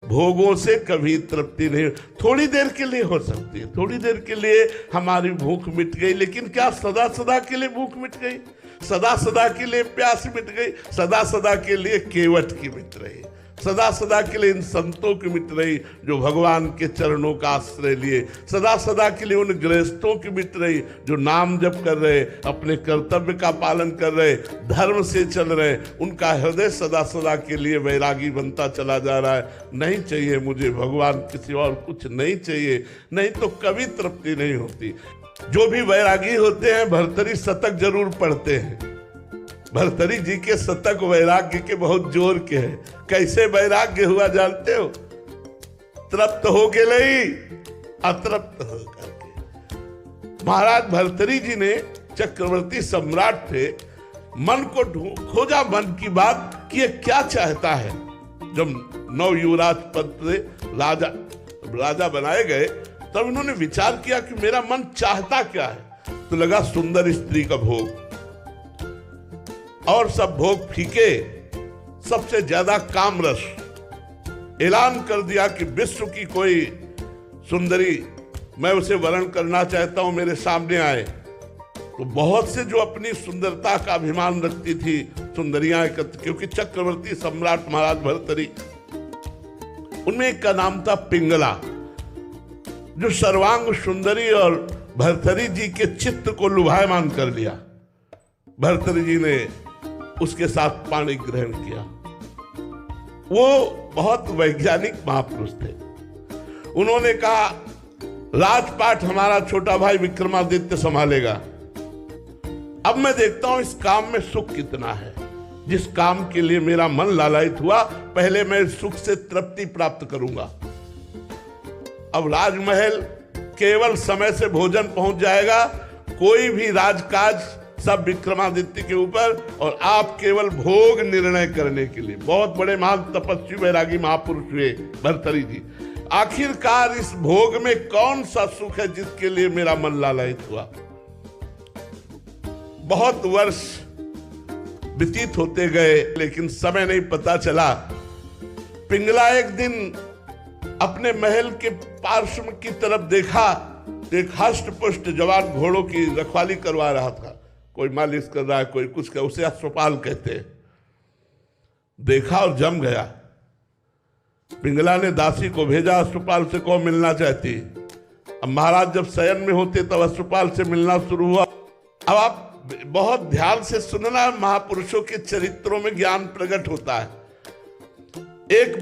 भोगों से कभी तृप्ति नहीं। थोड़ी देर के लिए हो सकती है, थोड़ी देर के लिए हमारी भूख मिट गई, लेकिन क्या सदा सदा के लिए भूख मिट गई? सदा सदा के लिए प्यास मिट गई? सदा सदा के लिए केवट की मिट रही? सदा सदा के लिए इन संतों की मिट रही जो भगवान के चरणों का आश्रय लिए? सदा सदा के लिए उन गृहस्थों की मिट रही जो नाम जप कर रहे, अपने कर्तव्य का पालन कर रहे, धर्म से चल रहे? उनका हृदय सदा सदा के लिए वैरागी बनता चला जा रहा है। नहीं चाहिए मुझे भगवान, किसी और कुछ नहीं चाहिए, नहीं तो कभी तृप्ति नहीं होती। जो भी वैरागी होते हैं भर्तरी शतक जरूर पढ़ते हैं। भर्तरी जी के शतक वैराग्य के बहुत जोर के हैं। कैसे वैराग्य हुआ जानते हो? तृप्त हो के नहीं, अतृप्त हो करके। महाराज भर्तरी जी ने, चक्रवर्ती सम्राट थे, मन को खोजा, मन की बात कि ये क्या चाहता है। जब नव युवराज पद से राजा बनाए गए तब इन्होंने विचार किया कि मेरा मन चाहता क्या है। तो लगा सुंदर स्त्री का भोग, और सब भोग फीके, सबसे ज्यादा काम रस। ऐलान कर दिया कि विश्व की कोई सुंदरी मैं उसे वर्ण करना चाहता हूं, मेरे सामने आए। तो बहुत से जो अपनी सुंदरता का अभिमान रखती थी सुंदरियां एकत्र, क्योंकि चक्रवर्ती सम्राट महाराज भर्तरी, उनमें एक का नाम था पिंगला, जो सर्वांग सुंदरी, और भर्तरी जी के चित्त को लुभायमान कर लिया। भर्तरी जी ने उसके साथ पाणी ग्रहण किया। वो बहुत वैज्ञानिक महापुरुष थे। उन्होंने कहा राजपाट हमारा छोटा भाई विक्रमादित्य संभालेगा। अब मैं देखता हूं इस काम में सुख कितना है। जिस काम के लिए मेरा मन लालायित हुआ, पहले मैं सुख से तृप्ति प्राप्त करूंगा। अब राजमहल केवल समय से भोजन पहुंच जाएगा, कोई भी राजकाज सब विक्रमादित्य के ऊपर, और आप केवल भोग निर्णय करने के लिए। बहुत बड़े महान तपस्वी वैरागी महापुरुष हुए भर्तरी जी। आखिरकार इस भोग में कौन सा सुख है जिसके लिए मेरा मन लालायित हुआ? बहुत वर्ष व्यतीत होते गए, लेकिन समय नहीं पता चला। पिंगला एक दिन अपने महल के पार्श्व की तरफ देखा, एक हष्ट पुष्ट जवान घोड़ों की रखवाली करवा रहा था। कोई मालिश कर रहा है, कोई कुछ कर, उसे अश्वपाल कहते हैं। देखा और जम गया। पिंगला ने दासी को भेजा, अश्वपाल से कौन मिलना चाहती। अब महाराज जब शयन में होते तब अश्वपाल से मिलना शुरू हुआ। अब आप बहुत ध्यान से सुनना, महापुरुषों के चरित्रों में ज्ञान प्रकट होता है। एक